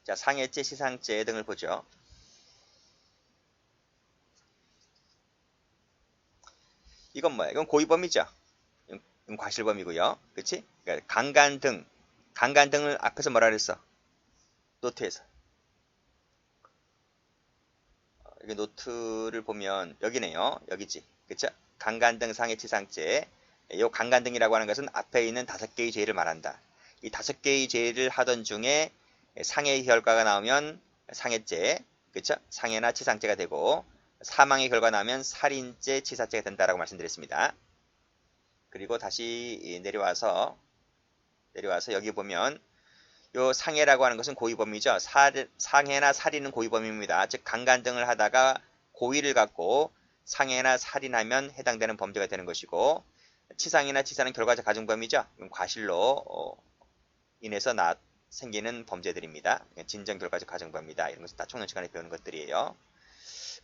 자, 상해죄, 치상죄 등을 보죠. 이건 뭐야? 이건 고의범이죠. 이건 과실범이고요. 그치? 그러니까 강간 등을 앞에서 뭐라 그랬어? 노트에서. 여기 노트를 보면 여기네요. 여기지. 그쵸? 강간 등 상해치상죄. 이 강간 등이라고 하는 것은 앞에 있는 5개의 죄를 말한다. 이 5개의 죄를 하던 중에 상해의 결과가 나오면 상해죄, 그쵸? 상해나 치상죄가 되고 사망의 결과 나오면 살인죄, 치사죄가 된다라고 말씀드렸습니다. 그리고 다시 내려와서 여기 보면 요 상해라고 하는 것은 고의범이죠. 상해나 살인은 고의범입니다. 즉 강간 등을 하다가 고의를 갖고 상해나 살인하면 해당되는 범죄가 되는 것이고, 치상이나 치사는 결과적 가중범이죠. 과실로 인해서 생기는 범죄들입니다. 진정 결과적 가중범입니다. 이런 것은 다 총론 시간에 배우는 것들이에요.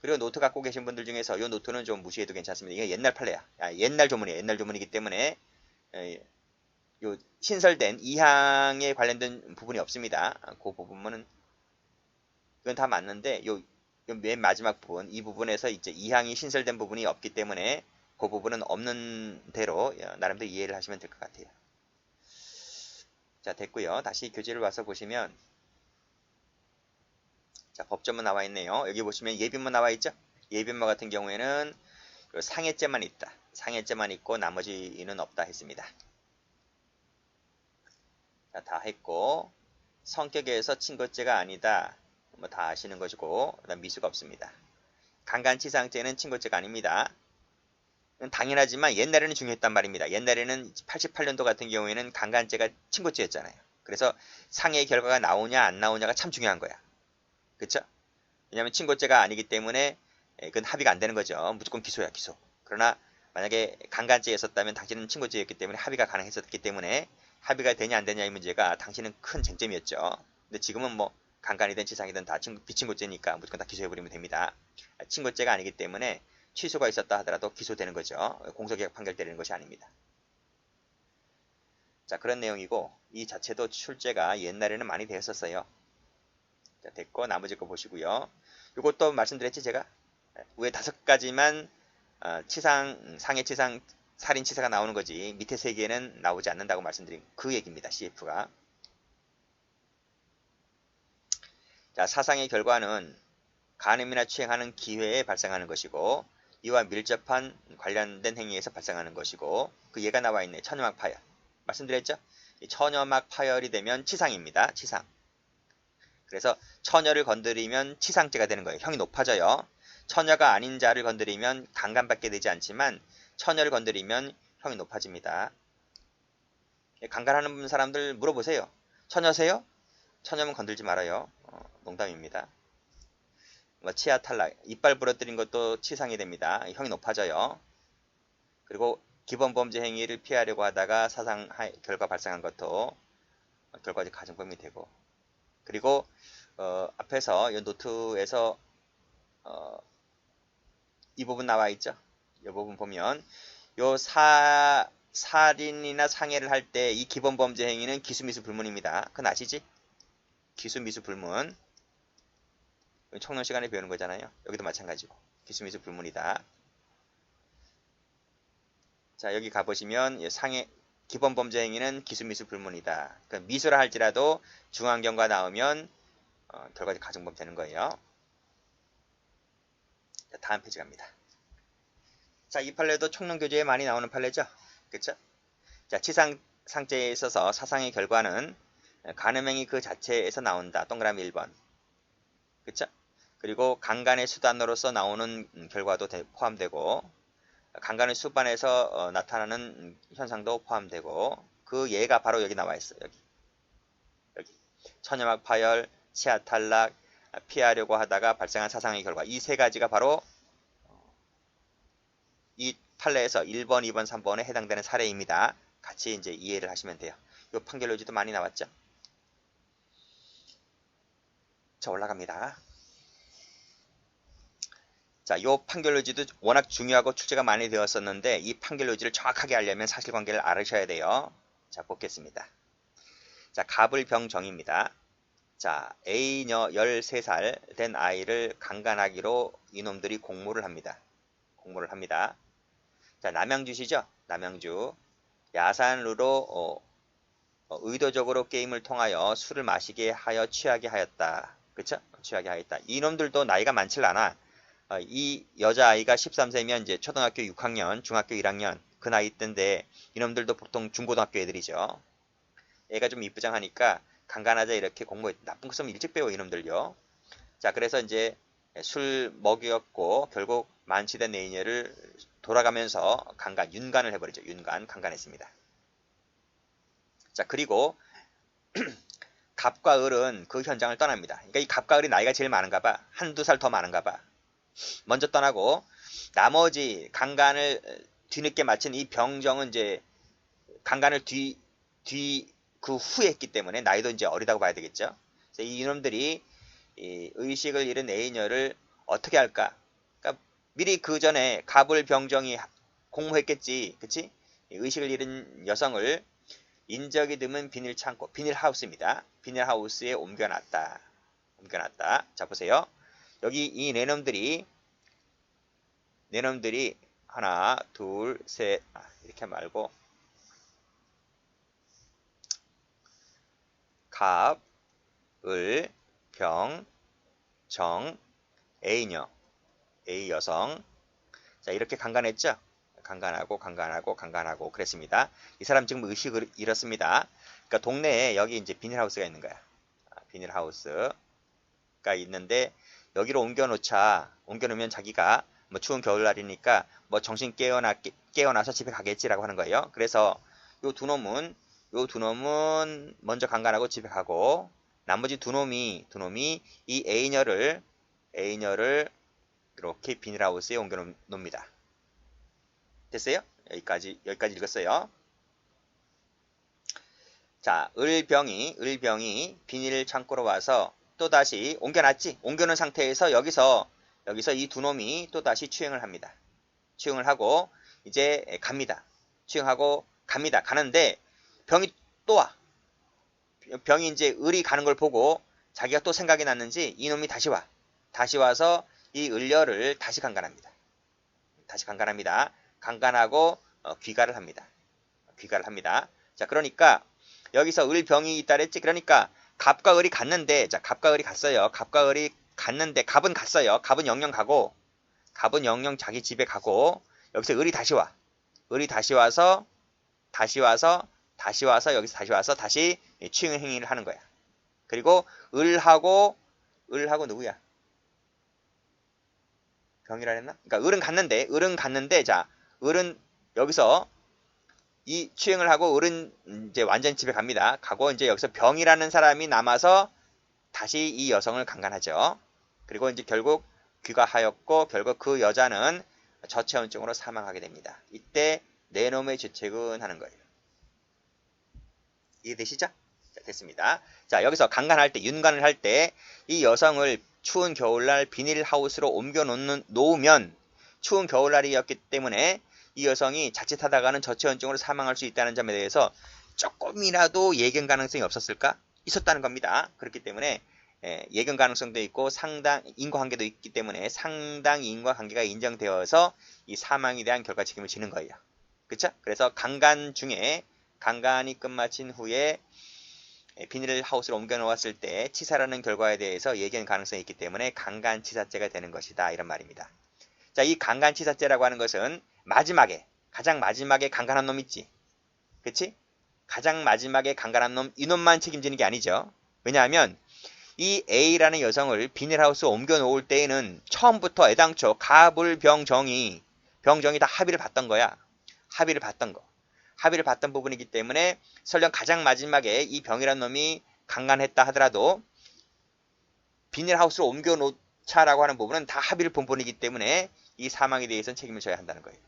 그리고 노트 갖고 계신 분들 중에서 이 노트는 좀 무시해도 괜찮습니다. 이게 옛날 판례야. 옛날 조문이에요. 옛날 조문이기 때문에 요 신설된 2항에 관련된 부분이 없습니다. 그 부분은 이건 다 맞는데 요 맨 마지막 부분 이 부분에서 이제 2항이 신설된 부분이 없기 때문에 그 부분은 없는 대로 나름대로 이해를 하시면 될 것 같아요. 자, 됐고요. 다시 교재를 와서 보시면 자, 법조문 나와 있네요. 여기 보시면 예비문 나와 있죠. 예비문 같은 경우에는 상해죄만 있다. 상해죄만 있고 나머지는 없다 했습니다. 자, 다 했고 성격에서 친고죄가 아니다. 뭐 다 아시는 것이고 그다음 미수가 없습니다. 강간치상죄는 친고죄가 아닙니다. 당연하지만 옛날에는 중요했단 말입니다. 옛날에는 88년도 같은 경우에는 강간죄가 친고죄였잖아요. 그래서 상해의 결과가 나오냐 안 나오냐가 참 중요한 거야. 그쵸? 왜냐하면 친고죄가 아니기 때문에 그건 합의가 안 되는 거죠. 무조건 기소야, 기소. 그러나 만약에 강간죄였었다면 당신은 친고죄였기 때문에 합의가 가능했었기 때문에 합의가 되냐 안 되냐의 문제가 당신은 큰 쟁점이었죠. 근데 지금은 뭐 강간이든 치상이든 다 비친고죄니까 무조건 다 기소해버리면 됩니다. 친고죄가 아니기 때문에 취소가 있었다 하더라도 기소되는 거죠. 공소기각 판결 때리는 것이 아닙니다. 자, 그런 내용이고 이 자체도 출제가 옛날에는 많이 되었었어요. 자, 됐고 나머지 거 보시고요. 이것도 말씀드렸지 제가 위에 5가지만 상해 치상 살인 치사가 나오는 거지 밑에 3개는 나오지 않는다고 말씀드린 그 얘기입니다. CF가. 자, 사상의 결과는 간음이나 추행하는 기회에 발생하는 것이고 이와 밀접한 관련된 행위에서 발생하는 것이고 그 예가 나와 있네. 처녀막 파열. 말씀드렸죠? 이 처녀막 파열이 되면 치상입니다. 치상. 그래서 처녀를 건드리면 치상죄가 되는 거예요. 형이 높아져요. 처녀가 아닌 자를 건드리면 강간받게 되지 않지만 처녀를 건드리면 형이 높아집니다. 강간하는 사람들 물어보세요. 처녀세요? 처녀면 건들지 말아요. 농담입니다. 뭐 치아 탈락, 이빨 부러뜨린 것도 치상이 됩니다. 형이 높아져요. 그리고 기본 범죄 행위를 피하려고 하다가 사상 결과 발생한 것도 결과적 가중범이 되고 그리고 앞에서 이 노트에서 이 부분 나와 있죠. 이 부분 보면 요 살인이나 상해를 할 때 이 기본 범죄 행위는 기수미수 불문입니다. 그건 아시지? 기수미수 불문. 청론 시간에 배우는 거잖아요. 여기도 마찬가지고 기수미수 불문이다. 자, 여기 가보시면 기본 범죄 행위는 기수미수 불문이다. 그러니까 미수라 할지라도 중앙경과 나오면 결과적 가중범 되는 거예요. 자, 다음 페이지 갑니다. 자, 이 판례도 총론 교재에 많이 나오는 판례죠. 그쵸? 자, 치상죄에 있어서 사상의 결과는 간음행위 그 자체에서 나온다. 동그라미 1번. 그쵸? 그리고 강간의 수단으로서 나오는 결과도 포함되고 강간의 수반에서 나타나는 현상도 포함되고 그 예가 바로 여기 나와 있어요. 여기 처녀막 파열, 치아 탈락, 피하려고 하다가 발생한 사상의 결과 이 3가지가 바로 이 판례에서 1번, 2번, 3번에 해당되는 사례입니다. 같이 이제 이해를 하시면 돼요. 이 판결로지도 많이 나왔죠. 자, 올라갑니다. 자, 요 판결로지도 워낙 중요하고 출제가 많이 되었었는데 이 판결로지를 정확하게 알려면 사실관계를 알으셔야 돼요. 자, 보겠습니다. 자, 갑을병정입니다. 자, A녀 13살 된 아이를 강간하기로 이놈들이 공모를 합니다. 공모를 합니다. 자, 남양주시죠? 남양주. 야산루로 의도적으로 게임을 통하여 술을 마시게 하여 취하게 하였다. 그쵸? 취하게 하였다. 이놈들도 나이가 많질 않아. 이 여자아이가 13세면 이제 초등학교 6학년, 중학교 1학년 그 나이 때인데 이놈들도 보통 중고등학교 애들이죠. 애가 좀 이쁘장하니까 강간하자 이렇게 공모했. 나쁜 것은 일찍 배워 이놈들요. 자, 그래서 이제 술 먹였고 결국 만취된 내인녀를 돌아가면서 윤간을 해버리죠. 강간했습니다. 자, 그리고 갑과 을은 그 현장을 떠납니다. 그러니까 이 갑과 을이 나이가 제일 많은가 봐. 한두 살 더 많은가 봐. 먼저 떠나고 나머지 강간을 뒤늦게 마친 이 병정은 이제 강간을 그 후에 했기 때문에 나이도 이제 어리다고 봐야 되겠죠. 그래서 이놈들이 이 의식을 잃은 애인녀를 어떻게 할까? 그러니까 미리 그 전에 갑을 병정이 공모했겠지, 그치? 의식을 잃은 여성을 인적이 드문 비닐창고, 비닐하우스입니다. 비닐하우스에 옮겨놨다. 자, 보세요. 여기 이 내놈들이 하나, 둘, 셋, 이렇게 말고 갑, 을, 병, 정, A녀, A 여성. 자, 이렇게 강간했죠? 강간하고 그랬습니다. 이 사람 지금 의식을 잃었습니다. 그러니까 동네에 여기 이제 비닐하우스가 있는 거야. 비닐하우스가 있는데 여기로 옮겨놓으면 자기가 뭐 추운 겨울날이니까 뭐 정신 깨어나서 집에 가겠지라고 하는 거예요. 그래서 요 두 놈은 먼저 강간하고 집에 가고 나머지 두 놈이 이 A녀를 이렇게 비닐하우스에 옮겨 놓습니다. 됐어요? 여기까지 읽었어요. 자, 을병이 비닐 창고로 와서 또다시 옮겨놨지. 옮겨놓은 상태에서 여기서 이 두 놈이 또다시 추행을 합니다. 추행을 하고 이제 갑니다. 추행하고 갑니다. 가는데 병이 또 와. 병이 이제 을이 가는 걸 보고 자기가 또 생각이 났는지 이놈이 다시 와. 다시 와서 이 을녀를 다시 강간합니다. 강간하고 귀가를 합니다. 자, 그러니까 여기서 을병이 있다 그랬지. 그러니까 갑과 을이 갔는데, 자, 갑과 을이 갔어요. 갑은 갔어요. 갑은 영영 자기 집에 가고 여기서 을이 다시 와. 여기서 다시 와서 다시 추행 행위를 하는 거야. 그리고 을하고 누구야? 병이라 했나? 그러니까 을은 갔는데 자, 을은 여기서 이 추행을 하고 을은 이제 완전 집에 갑니다. 가고 이제 여기서 병이라는 사람이 남아서 다시 이 여성을 강간하죠. 그리고 이제 결국 귀가하였고 결국 그 여자는 저체온증으로 사망하게 됩니다. 이때 네 놈의 죄책은 하는 거예요. 이해되시죠? 자, 됐습니다. 자, 여기서 강간할 때, 윤간을 할 때 이 여성을 추운 겨울날 비닐하우스로 놓으면 추운 겨울날이었기 때문에 이 여성이 자칫하다가는 저체온증으로 사망할 수 있다는 점에 대해서 조금이라도 예견 가능성이 없었을까? 있었다는 겁니다. 그렇기 때문에 예견 가능성도 있고 상당 인과관계도 있기 때문에 상당히 인과관계가 인정되어서 이 사망에 대한 결과 책임을 지는 거예요. 그쵸? 그래서 강간이 끝마친 후에 비닐하우스를 옮겨 놓았을 때 치사라는 결과에 대해서 예견 가능성이 있기 때문에 강간치사죄가 되는 것이다. 이런 말입니다. 자, 이 강간치사죄라고 하는 것은 가장 마지막에 강간한 놈 있지. 그치? 가장 마지막에 강간한 놈, 이놈만 책임지는 게 아니죠. 왜냐하면 이 A라는 여성을 비닐하우스에 옮겨 놓을 때에는 처음부터 애당초 갑을 병정이 다 합의를 봤던 거야. 합의를 봤던 부분이기 때문에 설령 가장 마지막에 이 병이라는 놈이 강간했다 하더라도 비닐하우스로 옮겨 놓자라고 하는 부분은 다 합의를 본 부분이기 때문에 이 사망에 대해서는 책임을 져야 한다는 거예요.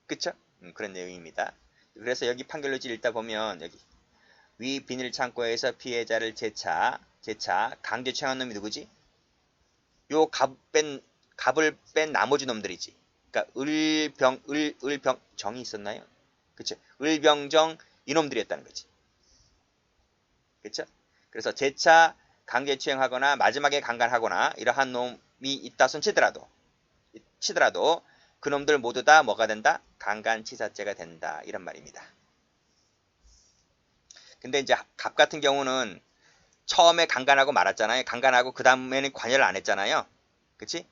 그쵸? 그런 내용입니다. 그래서 여기 판결문지 읽다 보면 여기 위 비닐 창고에서 피해자를 재차 강제 추행한 놈이 누구지? 요 갑을 뺀 나머지 놈들이지. 그러니까 을병정이 있었나요? 그쵸? 을병정 이놈들이었다는 거지. 그쵸? 그래서 재차 강제추행하거나 마지막에 강간하거나 이러한 놈이 있다 손 치더라도 그놈들 모두 다 뭐가 된다? 강간치사죄가 된다. 이런 말입니다. 근데 이제 갑 같은 경우는 처음에 강간하고 말았잖아요. 강간하고 그 다음에는 관여를 안 했잖아요. 그치?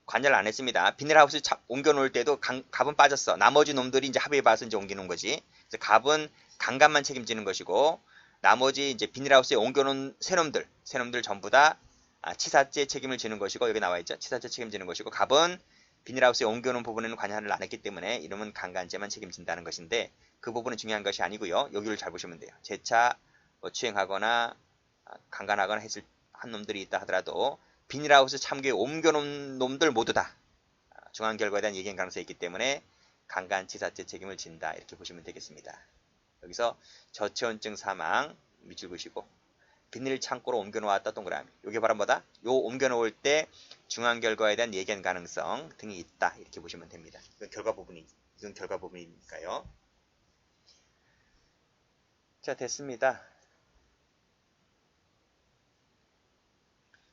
관여를 안 했습니다. 비닐하우스 옮겨 놓을 때도 갑은 빠졌어. 나머지 놈들이 이제 합의해 봐서 이제 옮기는 거지. 그래서 갑은 강간만 책임지는 것이고, 나머지 이제 비닐하우스에 옮겨 놓은 새놈들 전부 다 치사죄 책임을 지는 것이고, 여기 나와 있죠. 치사죄 책임지는 것이고, 갑은 비닐하우스에 옮겨 놓은 부분에는 관여를 안 했기 때문에 이름은 강간죄만 책임진다는 것인데, 그 부분은 중요한 것이 아니고요. 여기를 잘 보시면 돼요. 재차 뭐 추행하거나 강간하거나 한 놈들이 있다 하더라도 비닐하우스 참교에 옮겨놓은 놈들 모두 다 중한 결과에 대한 예견 가능성이 있기 때문에 강간치사죄 책임을 진다. 이렇게 보시면 되겠습니다. 여기서 저체온증 사망 밑줄 그시고 비닐 창고로 옮겨놓았다 동그라미. 이게 바로 뭐다? 요 옮겨놓을 때 중한 결과에 대한 예견 가능성 등이 있다. 이렇게 보시면 됩니다. 이건 결과 부분이니까요. 자, 됐습니다.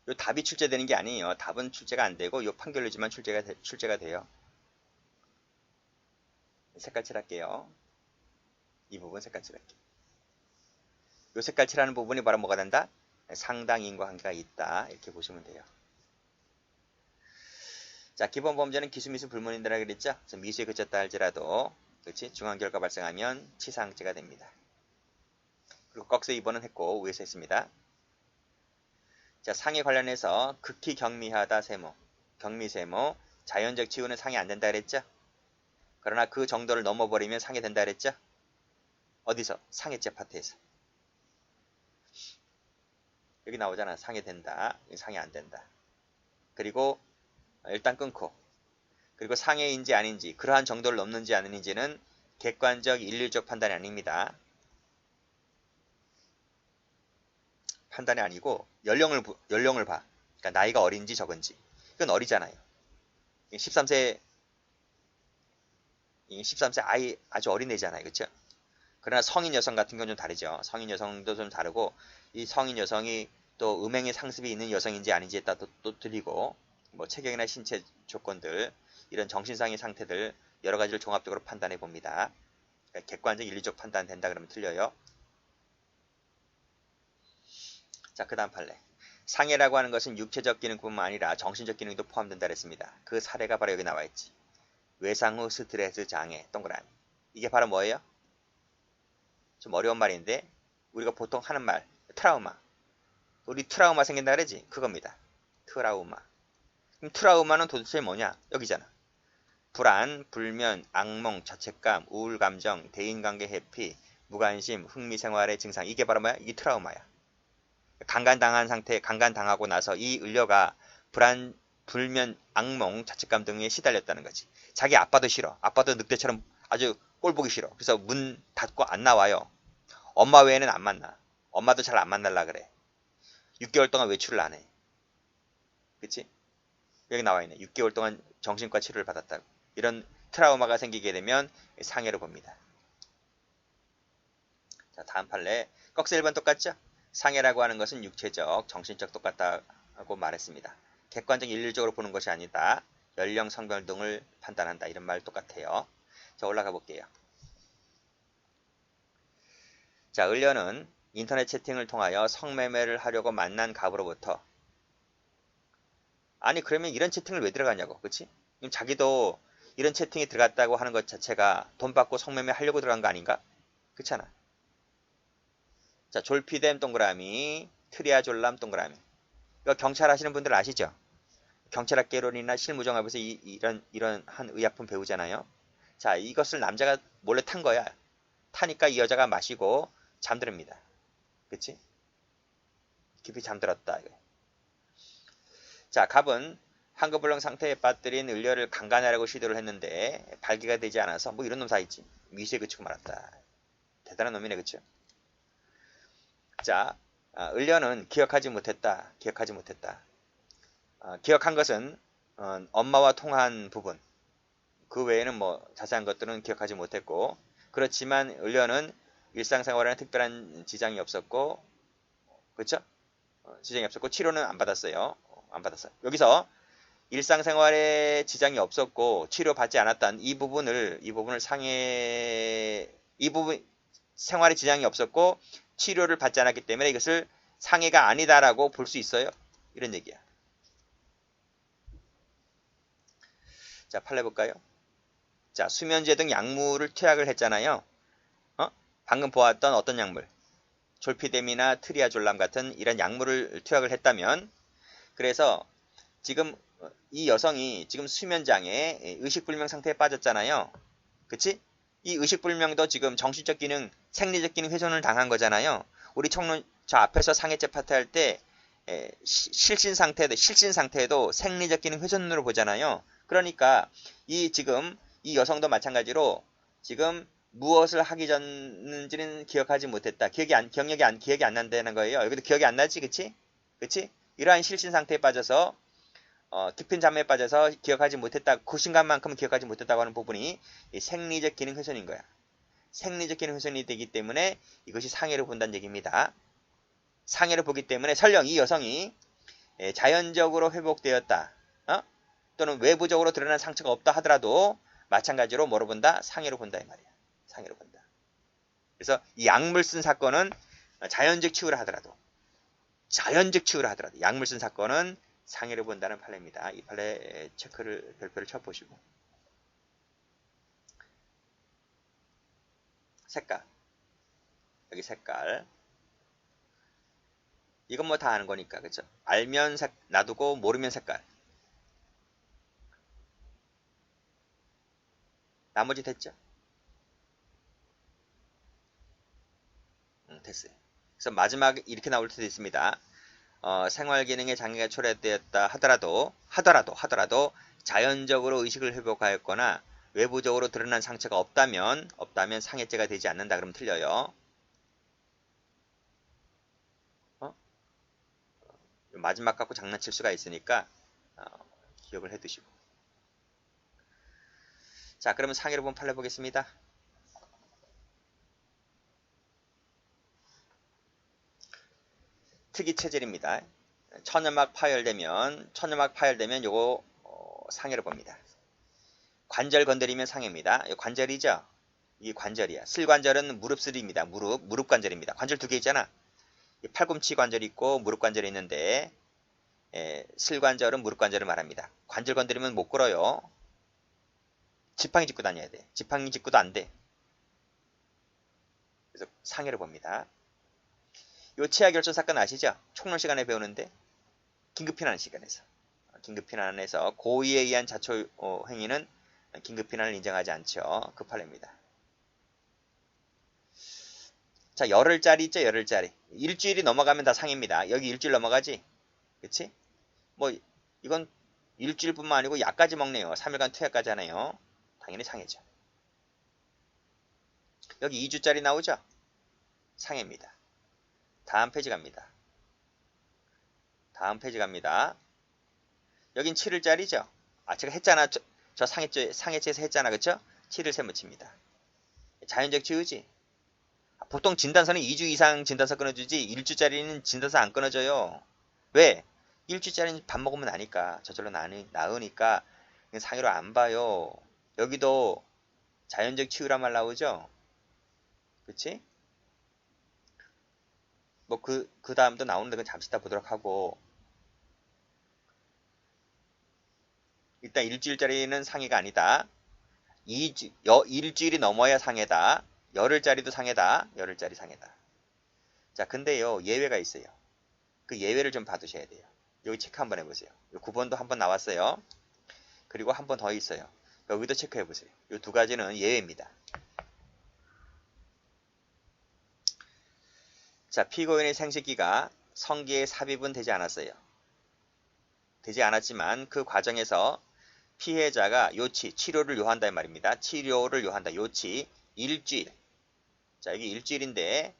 요 답이 출제되는 게 아니에요. 답은 출제가 안 되고 요 판결류지만 출제가 돼요. 색깔 칠할게요. 이 부분 색깔 칠할게요. 요 색깔 칠하는 부분이 바로 뭐가 된다? 상당 인과관계가 있다. 이렇게 보시면 돼요. 자, 기본 범죄는 기수미수 불문인데라 그랬죠? 그래서 미수에 그쳤다 할지라도 그렇지? 중한 결과 발생하면 치상죄가 됩니다. 그리고 꺽쇠 2번은 했고 위에서 했습니다. 자, 상해 관련해서 극히 경미하다 세모, 경미세모, 자연적 치유는 상해 안 된다 그랬죠? 그러나 그 정도를 넘어버리면 상해 된다 그랬죠? 어디서? 상해죄 파트에서. 여기 나오잖아. 상해 된다. 상해 안 된다. 그리고 일단 끊고 그리고 상해인지 아닌지 그러한 정도를 넘는지 아닌지는 객관적 일률적 판단이 아닙니다. 판단이 아니고 연령을 봐. 그러니까 나이가 어린지 적은지. 이건 어리잖아요. 13세 아이 아주 어린 애잖아요. 그렇죠? 그러나 성인 여성 같은 경우는 좀 다르죠. 성인 여성도 좀 다르고 이 성인 여성이 또 음행의 상습이 있는 여성인지 아닌지에 따라 또 틀리고 뭐 체격이나 신체 조건들 이런 정신상의 상태들 여러 가지를 종합적으로 판단해 봅니다. 그러니까 객관적 인리적 판단 된다 그러면 틀려요. 자, 그 다음 판례. 상해라고 하는 것은 육체적 기능뿐만 아니라 정신적 기능도 포함된다 그랬습니다. 그 사례가 바로 여기 나와 있지. 외상 후 스트레스 장애 동그라미. 이게 바로 뭐예요? 좀 어려운 말인데 우리가 보통 하는 말 트라우마. 우리 트라우마 생긴다 그러지? 그겁니다. 트라우마. 그럼 트라우마는 도대체 뭐냐? 여기잖아. 불안, 불면, 악몽, 자책감, 우울감정, 대인관계 회피, 무관심, 흥미생활의 증상. 이게 바로 뭐야? 이게 트라우마야. 강간당한 상태, 강간당하고 나서 이 을려가 불안, 불면, 악몽, 자책감 등에 시달렸다는 거지. 자기 아빠도 싫어. 아빠도 늑대처럼 아주 꼴 보기 싫어. 그래서 문 닫고 안 나와요. 엄마 외에는 안 만나. 엄마도 잘 안 만날라 그래. 6개월 동안 외출을 안 해. 그치? 여기 나와 있네. 6개월 동안 정신과 치료를 받았다고. 이런 트라우마가 생기게 되면 상해로 봅니다. 자, 다음 판례. 꺽쇠 1번 똑같죠? 상해라고 하는 것은 육체적, 정신적 똑같다고 말했습니다. 객관적 일률적으로 보는 것이 아니다. 연령, 성별 등을 판단한다. 이런 말 똑같아요. 자, 올라가 볼게요. 자, 을려는 인터넷 채팅을 통하여 성매매를 하려고 만난 갑으로부터 아니 그러면 이런 채팅을 왜 들어가냐고. 그치? 자기도 이런 채팅에 들어갔다고 하는 것 자체가 돈 받고 성매매 하려고 들어간 거 아닌가? 그렇잖아. 자, 졸피뎀 동그라미, 트리아졸람 동그라미. 이거 경찰 하시는 분들 아시죠? 경찰학개론이나 실무정합에서 이런 한 의약품 배우잖아요. 자, 이것을 남자가 몰래 탄 거야. 타니까 이 여자가 마시고 잠들입니다. 그치? 깊이 잠들었다. 자, 갑은 한급불능 상태에 빠뜨린 을려를 강간하려고 시도를 했는데 발기가 되지 않아서 뭐 이런 놈 다 있지. 미수에 그치고 말았다. 대단한 놈이네. 그쵸? 자, 을려는 기억하지 못했다. 기억한 것은 엄마와 통화한 부분. 그 외에는 뭐 자세한 것들은 기억하지 못했고 그렇지만 을려는 일상생활에는 특별한 지장이 없었고, 그렇죠? 지장이 없었고 치료는 안 받았어요. 안 받았어요. 여기서 일상생활에 지장이 없었고 치료받지 않았던 이 부분을 이 부분 생활에 지장이 없었고 치료를 받지 않았기 때문에 이것을 상해가 아니다라고 볼 수 있어요. 이런 얘기야. 자, 판례 볼까요? 자, 수면제 등 약물을 투약을 했잖아요. 방금 보았던 어떤 약물, 졸피뎀이나 트리아졸람 같은 이런 약물을 투약을 했다면, 그래서 지금 이 여성이 지금 수면장애, 의식불명 상태에 빠졌잖아요. 그치? 이 의식불명도 지금 정신적 기능, 생리적 기능 훼손을 당한 거잖아요. 우리 청론 저 앞에서 상해죄 파트 할 때 실신 상태에도 생리적 기능 훼손으로 보잖아요. 그러니까 지금 이 여성도 마찬가지로 지금 무엇을 하기 전인지는 기억하지 못했다. 기억이 안 난다는 거예요. 여기도 기억이 안 나지, 그치? 그치? 이러한 실신 상태에 빠져서 깊은 잠에 빠져서 기억하지 못했다. 그 순간만큼은 기억하지 못했다고 하는 부분이 이 생리적 기능 훼손인 거야. 생리적 기능 훼손이 되기 때문에 이것이 상해를 본다는 얘기입니다. 상해를 보기 때문에 설령 이 여성이 자연적으로 회복되었다. 또는 외부적으로 드러난 상처가 없다 하더라도 마찬가지로 뭐로 본다? 상해로 본다 이 말이야. 상해로 본다. 그래서 이 약물 쓴 사건은 자연적 치유를 하더라도 약물 쓴 사건은 상해를 본다는 판례입니다. 이 판례 별표를 쳐보시고. 색깔. 여기 색깔. 이건 뭐 다 아는 거니까, 그쵸? 알면 놔두고 모르면 색깔. 나머지 됐죠? 됐어요. 그래서 마지막 이렇게 나올 수도 있습니다. 생활 기능에 장애가 초래되었다 하더라도 자연적으로 의식을 회복하였거나 외부적으로 드러난 상처가 없다면 상해죄가 되지 않는다. 그러면 틀려요. 마지막 갖고 장난칠 수가 있으니까 기억을 해두시고. 자, 그러면 상해로 본 판례 보겠습니다. 특이 체질입니다. 천연막 파열되면 요거 상해로 봅니다. 관절 건드리면 상해입니다. 이 관절이죠? 이 관절이야. 슬관절은 무릎슬입니다. 무릎 관절입니다. 관절 두 개 있잖아. 팔꿈치 관절이 있고 무릎 관절이 있는데 슬관절은 무릎 관절을 말합니다. 관절 건드리면 못 걸어요. 지팡이 짚고 다녀야 돼. 지팡이 짚고도 안 돼. 그래서 상해를 봅니다. 요 치아결손 사건 아시죠? 총론 시간에 배우는데 긴급피난 시간에서 고의에 의한 자초 행위는 긴급피난을 인정하지 않죠. 그 판례입니다. 자, 열흘짜리 있죠? 열흘짜리. 일주일이 넘어가면 다 상해입니다. 여기 일주일 넘어가지? 그치? 뭐 이건 일주일뿐만 아니고 약까지 먹네요. 3일간 투약까지 하네요. 당연히 상해죠. 여기 2주짜리 나오죠? 상해입니다. 다음 페이지 갑니다. 여긴 7일짜리죠? 제가 했잖아. 저 상해죄에서 했잖아. 그쵸? 7일 세무칩니다. 자연적 치유지? 보통 진단서는 2주 이상 진단서 끊어주지 1주짜리는 진단서 안 끊어줘요. 왜? 1주짜리는 밥 먹으면 나니까. 저절로 나으니까 상해로 안 봐요. 여기도 자연적 치유란 말 나오죠? 그치? 뭐 그 다음도 나오는데 그건 잠시 이따 보도록 하고, 일단 일주일짜리는 상해가 아니다. 일주일이 넘어야 상해다. 열흘짜리도 상해다. 열흘짜리 상해다. 자, 근데요, 예외가 있어요. 그 예외를 좀 봐두셔야 돼요. 여기 체크 한번 해보세요. 9번도 한번 나왔어요. 그리고 한 번 더 있어요. 여기도 체크해보세요. 이 두 가지는 예외입니다. 자, 피고인의 생식기가 성기에 삽입은 되지 않았어요. 되지 않았지만 그 과정에서 피해자가 치료를 요한다 이 말입니다. 치료를 요한다. 요치 일주일. 자, 여기 일주일인데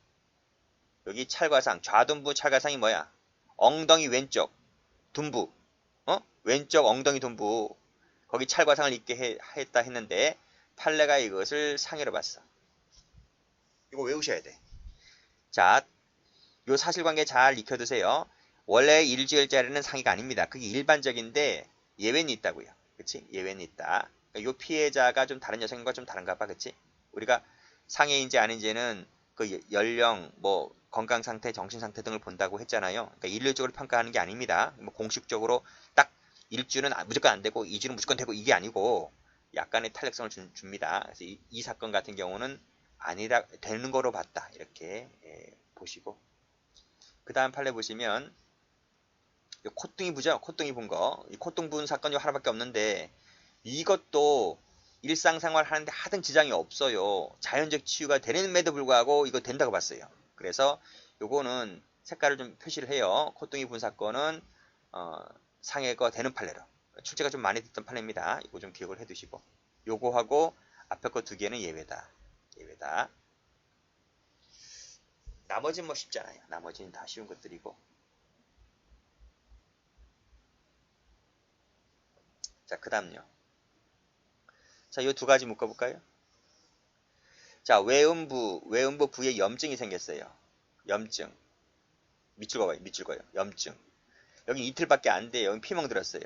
여기 찰과상, 좌둔부 찰과상이 뭐야? 엉덩이 왼쪽 둔부. 왼쪽 엉덩이 둔부. 거기 찰과상을 있게 했다 했는데 판례가 이것을 상해로 봤어. 이거 외우셔야 돼. 자, 요 사실관계 잘 익혀두세요. 원래 일주일짜리는 상해가 아닙니다. 그게 일반적인데 예외는 있다고요. 그치? 예외는 있다. 그러니까 요 피해자가 좀 다른 여성과 좀 다른가 봐. 그치? 우리가 상해인지 아닌지는 그 연령, 뭐 건강 상태, 정신 상태 등을 본다고 했잖아요. 그러니까 일률적으로 평가하는 게 아닙니다. 뭐 공식적으로 딱 1주는 무조건 안 되고 2주는 무조건 되고 이게 아니고 약간의 탄력성을 줍니다. 그래서 이 사건 같은 경우는 아니라 되는 거로 봤다. 이렇게 보시고 그 다음 판례 보시면 콧등이 부죠. 콧등이 분 거. 이 콧등 분 사건이 하나밖에 없는데 이것도 일상생활 하는데 하등 지장이 없어요. 자연적 치유가 되는데도 불구하고 이거 된다고 봤어요. 그래서 요거는 색깔을 좀 표시를 해요. 콧등이 분 사건은 상해가 되는 판례로. 출제가 좀 많이 됐던 판례입니다. 이거 좀 기억을 해두시고 요거하고 앞에 거 두 개는 예외다. 예외다. 나머지는 뭐 쉽잖아요. 나머지는 다 쉬운 것들이고. 자, 그 다음요. 자, 요 두 가지 묶어볼까요? 자, 외음부 부에 염증이 생겼어요. 염증. 밑줄 거봐요. 밑줄 거요. 염증. 여기 이틀밖에 안 돼요. 여기 피멍 들었어요.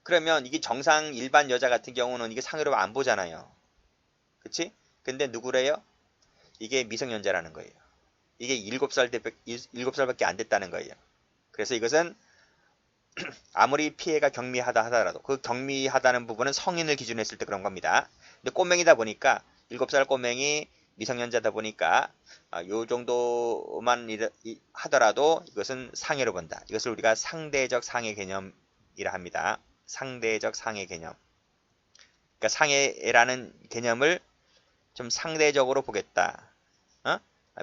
그러면 이게 정상 일반 여자 같은 경우는 이게 상해로 안 보잖아요. 그치? 근데 누구래요? 이게 미성년자라는 거예요. 이게 7살밖에 안 됐다는 거예요. 그래서 이것은 아무리 피해가 경미하다 하더라도 그 경미하다는 부분은 성인을 기준으로 했을 때 그런 겁니다. 근데 꼬맹이다 보니까 7살 꼬맹이 미성년자다 보니까 요 정도만 하더라도 이것은 상해로 본다. 이것을 우리가 상대적 상해 개념이라 합니다. 상대적 상해 개념. 그러니까 상해라는 개념을 좀 상대적으로 보겠다.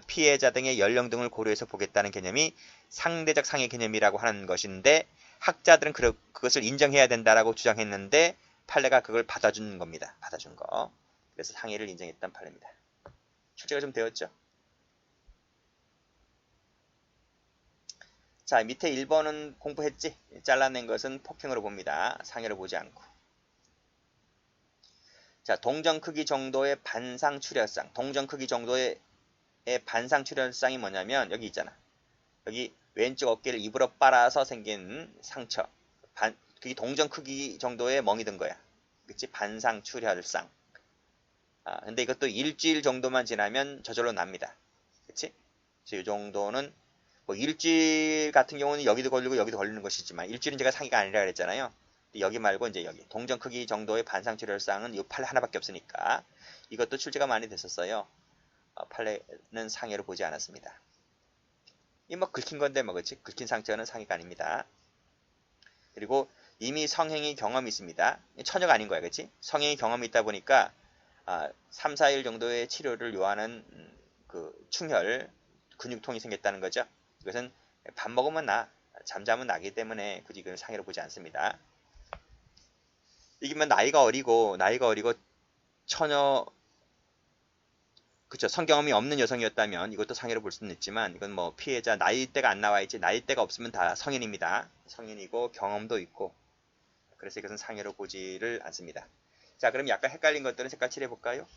피해자 등의 연령 등을 고려해서 보겠다는 개념이 상대적 상해 개념이라고 하는 것인데 학자들은 그것을 인정해야 된다라고 주장했는데 판례가 그걸 받아준 겁니다. 받아준 거. 그래서 상해를 인정했던 판례입니다. 출제가 좀 되었죠? 자, 밑에 1번은 공부했지? 잘라낸 것은 폭행으로 봅니다. 상해로 보지 않고. 자, 동전 크기 정도의 반상 출혈상. 동전 크기 정도의 반상 출혈상이 뭐냐면 여기 있잖아. 여기 왼쪽 어깨를 입으로 빨아서 생긴 상처. 그게 동전 크기 정도의 멍이 든 거야. 그치? 반상 출혈상. 근데 이것도 일주일 정도만 지나면 저절로 납니다. 그치? 그래서 이 정도는 뭐 일주일 같은 경우는 여기도 걸리고 여기도 걸리는 것이지만 일주일은 제가 상해가 아니라 그랬잖아요. 여기 말고 이제 여기 동전 크기 정도의 반상 출혈상은 이 판례 하나밖에 없으니까 이것도 출제가 많이 됐었어요. 판례는 상해로 보지 않았습니다. 이 뭐 긁힌 건데 뭐 그치? 긁힌 상처는 상해가 아닙니다. 그리고 이미 성행위 경험이 있습니다. 처녀가 아닌 거야, 그치? 성행위 경험이 있다 보니까 3, 4일 정도의 치료를 요하는 그 충혈, 근육통이 생겼다는 거죠. 이것은 밥 먹으면 잠자면 나기 때문에 굳이 이건 상해로 보지 않습니다. 이기면 나이가 어리고 처녀, 그쵸, 성경험이 없는 여성이었다면 이것도 상해로 볼 수는 있지만 이건 뭐 피해자 나이대가 안 나와 있지 나이대가 없으면 다 성인입니다. 성인이고 경험도 있고 그래서 이것은 상해로 보지를 않습니다. 자, 그럼 약간 헷갈린 것들은 색깔 칠해 볼까요?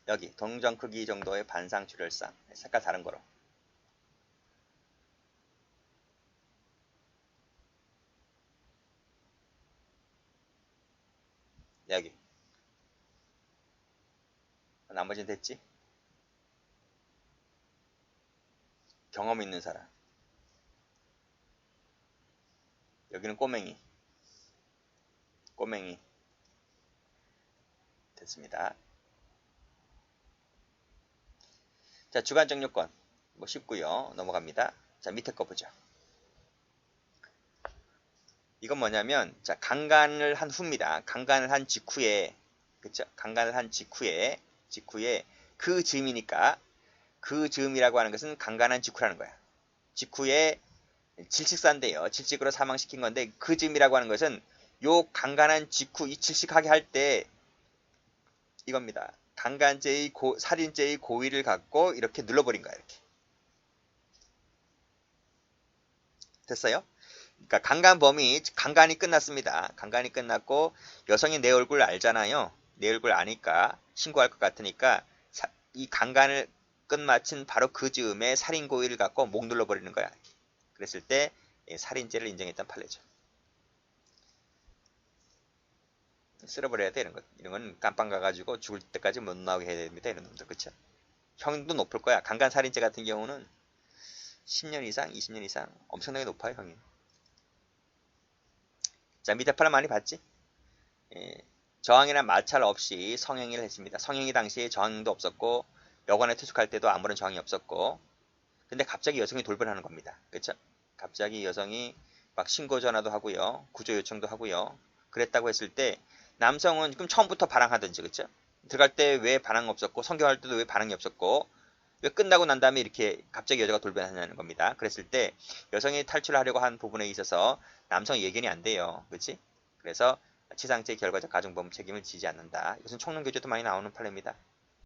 여기 동전 크기 정도의 반상 출혈상 색깔 다른 거로. 여기 나머지는 됐지? 경험 있는 사람. 여기는 꼬맹이 됐습니다. 자, 주관적 요건 뭐 쉽고요. 넘어갑니다. 자, 밑에 거 보죠. 이건 뭐냐면 자, 강간을 한 후입니다. 강간을 한 직후에 그쵸? 강간을 한 직후에 그 즈음이니까 그 즈음이라고 하는 것은 강간한 직후라는 거야. 직후에 질식사인데요. 질식으로 사망시킨 건데 그 즈음이라고 하는 것은 요 강간한 직후 이 질식하게 할 때 이겁니다. 강간죄의 살인죄의 고의를 갖고 이렇게 눌러버린 거야. 이렇게. 됐어요? 그러니까 강간이 끝났습니다. 강간이 끝났고 여성이 내 얼굴 알잖아요. 내 얼굴 아니까 신고할 것 같으니까 이 강간을 끝마친 바로 그 즈음에 살인 고의를 갖고 목 눌러버리는 거야. 그랬을 때 살인죄를 인정했던 판례죠. 쓸어버려야 돼, 이런 것. 이런 건 깜빵 가가지고 죽을 때까지 못 나오게 해야 됩니다, 이런 놈들. 그쵸? 형도 높을 거야. 강간 살인죄 같은 경우는 10년 이상, 20년 이상 엄청나게 높아요, 형이. 자, 밑에 판례 많이 봤지? 예, 저항이나 마찰 없이 성행위를 했습니다. 성행위 당시에 저항도 없었고 여관에 투숙할 때도 아무런 저항이 없었고, 근데 갑자기 여성이 돌변하는 겁니다. 그쵸? 갑자기 여성이 막 신고 전화도 하고요, 구조 요청도 하고요. 그랬다고 했을 때 남성은 그럼 처음부터 반항하든지, 그쵸? 들어갈 때 왜 반항 없었고, 성교할 때도 왜 반항이 없었고, 왜 끝나고 난 다음에 이렇게 갑자기 여자가 돌변하냐는 겁니다. 그랬을 때 여성이 탈출하려고 한 부분에 있어서 남성의 예견이 안 돼요. 그렇지? 그래서 치상죄 결과적 가중범 책임을 지지 않는다. 이것은 총론교재도 많이 나오는 판례입니다.